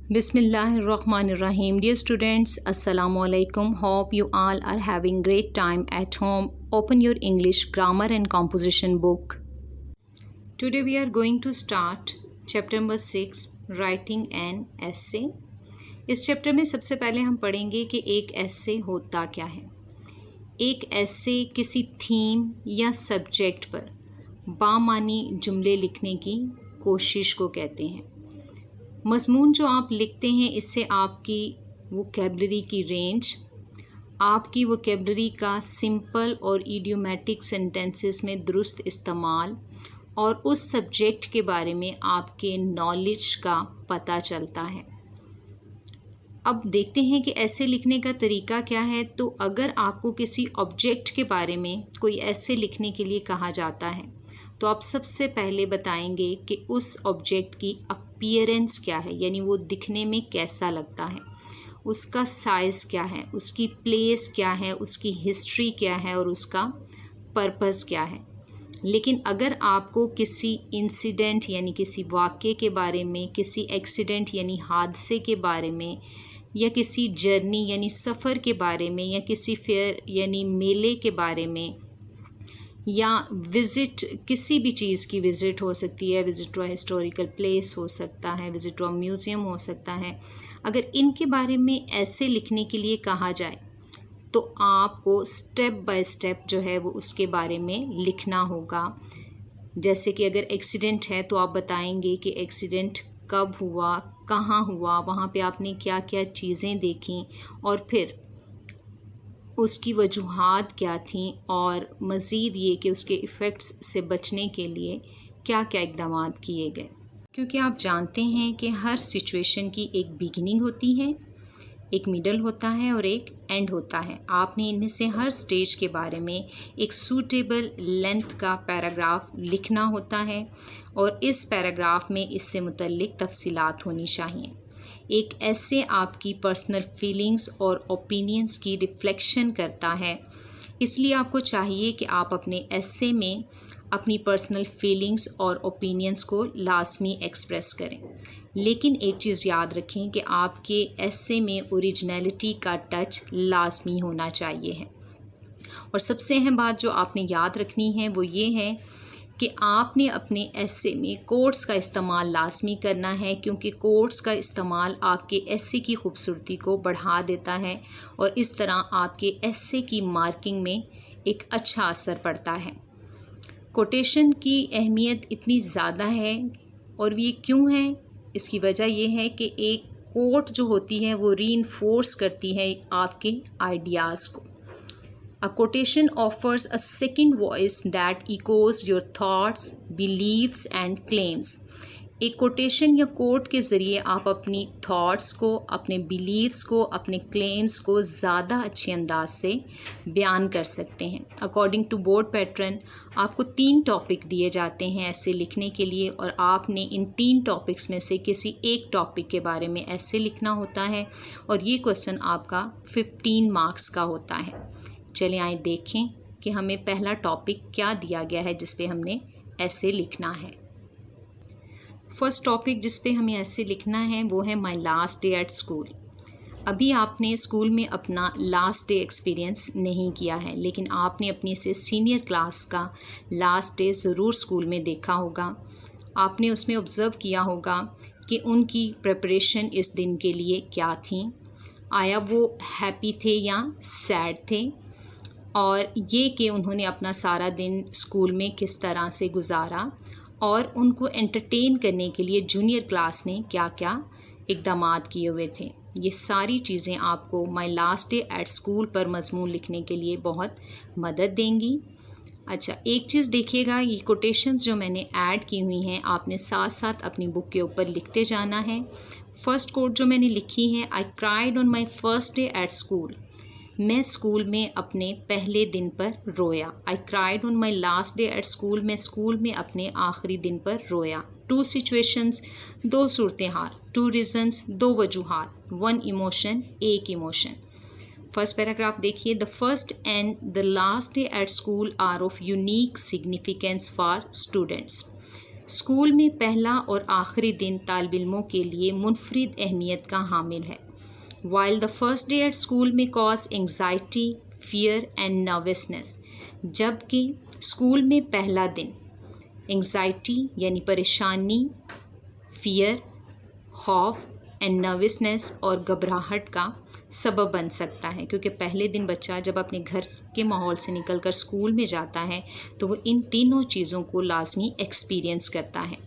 Bismillahirrahmanirrahim. Dear students, Assalamu alaikum. Hope you all are having great time at home. Open your English grammar and composition book. Today we are going to start chapter number 6, writing an essay. इस chapter में सबसे पहले हम पढ़ेंगे कि एक essay होता क्या है। एक essay किसी थीम या सब्जेक्ट पर बामानी जुमले लिखने की कोशिश को कहते हैं। मज़मून जो आप लिखते हैं इससे आपकी वोकैबलरी की रेंज, आपकी वोकैबलरी का सिंपल और इडियोमैटिक सेंटेंसेस में दुरुस्त इस्तेमाल और उस सब्जेक्ट के बारे में आपके नॉलेज का पता चलता है। अब देखते हैं कि ऐसे लिखने का तरीका क्या है। तो अगर आपको किसी ऑब्जेक्ट के बारे में कोई ऐसे लिखने के लिए कहा जाता है तो आप सबसे पहले बताएंगे कि उस ऑब्जेक्ट की अपीयरेंस क्या है, यानी वो दिखने में कैसा लगता है, उसका साइज़ क्या है, उसकी प्लेस क्या है, उसकी हिस्ट्री क्या है और उसका पर्पस क्या है। लेकिन अगर आपको किसी इंसिडेंट यानी किसी वाक़े के बारे में, किसी एक्सीडेंट यानी हादसे के बारे में, या किसी जर्नी यानी सफ़र के बारे में, या किसी फेयर यानी मेले के बारे में, या विज़िट, किसी भी चीज़ की विज़िट हो सकती है, विज़िट टू हिस्टोरिकल प्लेस हो सकता है, विज़िट टू म्यूज़ियम हो सकता है। अगर इनके बारे में ऐसे लिखने के लिए कहा जाए तो आपको स्टेप बाय स्टेप जो है वो उसके बारे में लिखना होगा। जैसे कि अगर एक्सीडेंट है तो आप बताएंगे कि एक्सीडेंट कब हुआ, कहाँ हुआ, वहाँ पे आपने क्या क्या चीज़ें देखी और फिर उसकी वजूहात क्या थी, और मज़ीद ये कि उसके इफ़ेक्ट्स से बचने के लिए क्या क्या इक़दामात किए गए। क्योंकि आप जानते हैं कि हर सिचुएशन की एक बिगिनिंग होती है, एक मिडल होता है और एक एंड होता है। आपने इनमें से हर स्टेज के बारे में एक सूटेबल लेंथ का पैराग्राफ लिखना होता है और इस पैराग्राफ में इससे मुतल्लिक तफसीलात होनी चाहिए। एक ऐसे आपकी पर्सनल फीलिंग्स और ओपिनियंस की रिफ्लेक्शन करता है, इसलिए आपको चाहिए कि आप अपने एसे में अपनी पर्सनल फीलिंग्स और ओपिनियंस को लाजमी एक्सप्रेस करें। लेकिन एक चीज़ याद रखें कि आपके एसे में ओरिजिनलिटी का टच लाजमी होना चाहिए है। और सबसे अहम बात जो आपने याद रखनी है वो ये है कि आपने अपने एसे में कोट्स का इस्तेमाल लाजमी करना है, क्योंकि कोट्स का इस्तेमाल आपके एसे की खूबसूरती को बढ़ा देता है और इस तरह आपके एसे की मार्किंग में एक अच्छा असर पड़ता है। कोटेशन की अहमियत इतनी ज़्यादा है और ये क्यों है, इसकी वजह यह है कि एक कोट जो होती है वो रीइंफोर्स करती है आपके आइडियाज़ को। A quotation offers a second voice that echoes your thoughts, beliefs and claims. एक कोटेशन या कोट के ज़रिए आप अपनी थॉट्स को, अपने बिलीव्स को, अपने क्लेम्स को ज़्यादा अच्छे अंदाज से बयान कर सकते हैं। अकॉर्डिंग टू बोर्ड पैटर्न आपको 3 टॉपिक दिए जाते हैं ऐसे लिखने के लिए और आपने इन 3 टॉपिक्स में से किसी एक टॉपिक के बारे में ऐसे लिखना होता है और ये क्वेश्चन आपका 15 मार्क्स का होता है। चलिए आए देखें कि हमें पहला टॉपिक क्या दिया गया है जिस पे हमने ऐसे लिखना है। फर्स्ट टॉपिक जिस पे हमें ऐसे लिखना है वो है my last day at school. अभी आपने स्कूल में अपना लास्ट डे एक्सपीरियंस नहीं किया है, लेकिन आपने अपनी से सीनियर क्लास का लास्ट डे ज़रूर स्कूल में देखा होगा। आपने उसमें ऑब्ज़र्व किया होगा कि उनकी प्रिपरेशन इस दिन के लिए क्या थी, आया वो हैप्पी थे या सैड थे, और ये कि उन्होंने अपना सारा दिन स्कूल में किस तरह से गुजारा और उनको एंटरटेन करने के लिए जूनियर क्लास ने क्या क्या इक़दामात किए हुए थे। ये सारी चीज़ें आपको my last day at school पर मज़मून लिखने के लिए बहुत मदद देंगी। अच्छा, एक चीज़ देखिएगा, ये कोटेशंस जो मैंने ऐड की हुई हैं आपने साथ साथ अपनी बुक के ऊपर लिखते जाना है। फर्स्ट कोट जो मैंने लिखी है, I cried on my first day at school. मैं स्कूल में अपने पहले दिन पर रोया। I cried on my last day at school. मैं स्कूल में अपने आखिरी दिन पर रोया। 2 सिचुएशंस, 2 सूरत हाल, 2 रीज़न्स, 2 वजूहात, 1 इमोशन, 1 इमोशन। फर्स्ट पैराग्राफ देखिए, the first and the last day at school are of unique significance for students. School में पहला और आखिरी दिन तालिब इल्मों के लिए मुनफरिद अहमियत का हामिल है। While the first day at school में cause anxiety, fear and nervousness, जबकि स्कूल में पहला दिन एंग्जाइटी यानी परेशानी, फियर खौफ एंड नर्वसनेस और घबराहट का सबब बन सकता है, क्योंकि पहले दिन बच्चा जब अपने घर के माहौल से निकलकर स्कूल में जाता है तो वो इन तीनों चीज़ों को लाजमी एक्सपीरियंस करता है।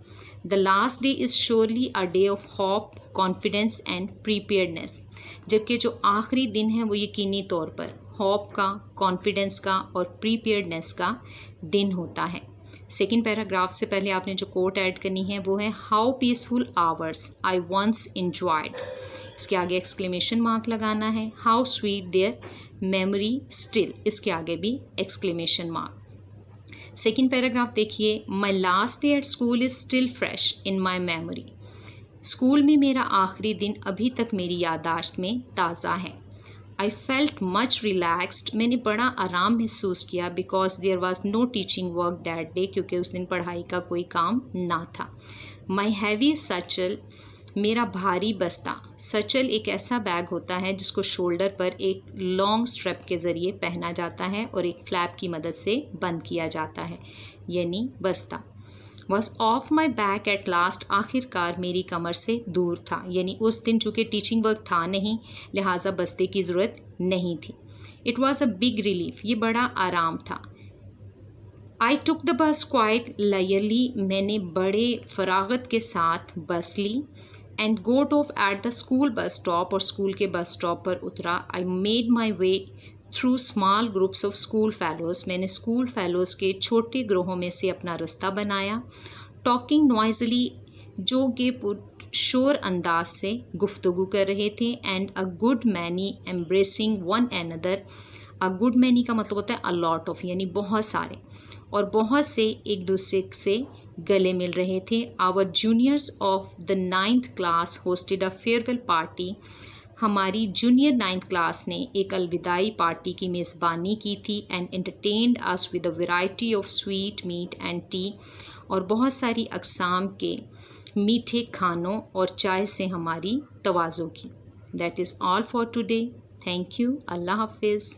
The last day is surely a day of hope, confidence and preparedness, जबकि जो आखिरी दिन है वो यकीनी तौर पर होप का, कॉन्फिडेंस का और प्रीपेयर्डनेस का दिन होता है। सेकेंड पैराग्राफ से पहले आपने जो कोट ऐड करनी है वो है how peaceful hours I once enjoyed. इसके आगे एक्सक्लेमेशन मार्क लगाना है। How sweet their memory still, इसके आगे भी एक्सक्लेमेशन मार्क। सेकेंड पैराग्राफ देखिए, my last day at school is still fresh in my memory. School में मेरा आखिरी दिन अभी तक मेरी याददाश्त में ताज़ा है। आई फेल्ट मच रिलैक्सड, मैंने बड़ा आराम महसूस किया, because there was no teaching work that day, क्योंकि उस दिन पढ़ाई का कोई काम ना था। माई हैवी सचल, मेरा भारी बस्ता। सचल एक ऐसा बैग होता है जिसको शोल्डर पर एक लॉन्ग स्ट्रेप के ज़रिए पहना जाता है और एक फ्लैप की मदद से बंद किया जाता है, यानी बस्ता। Was of my back at last, आखिरकार मेरी कमर से दूर था, यानी उस दिन चूँकि टीचिंग वर्क था नहीं लिहाजा बस्ते की ज़रूरत नहीं थी। It was a big relief, ये बड़ा आराम था। आई टुक द बस क्वाइट लायरली, मैंने बड़े फरागत के साथ बस ली। And got off at the school bus stop, और स्कूल के बस स्टॉप पर उतरा। I made my way through small groups of school fellows, मैंने स्कूल फेलोज़ के छोटे ग्रोहों में से अपना रास्ता बनाया। टॉकिंग नॉइजली, जो कि शोर अंदाज से गुफ्तगू कर रहे थे। And a good many embracing one another, a good many का मतलब होता है अ लॉट ऑफ, यानी बहुत सारे, और बहुत से एक दूसरे से गले मिल रहे थे। Our juniors of the 9th class hosted a farewell party, हमारी जूनियर 9th क्लास ने एक अलविदाई पार्टी की मेज़बानी की थी। And entertained us with a variety of sweet meat and tea, और बहुत सारी अक़साम के मीठे खानों और चाय से हमारी तवाज़ो की। That is all for today. Thank you. अल्लाह हाफिज़।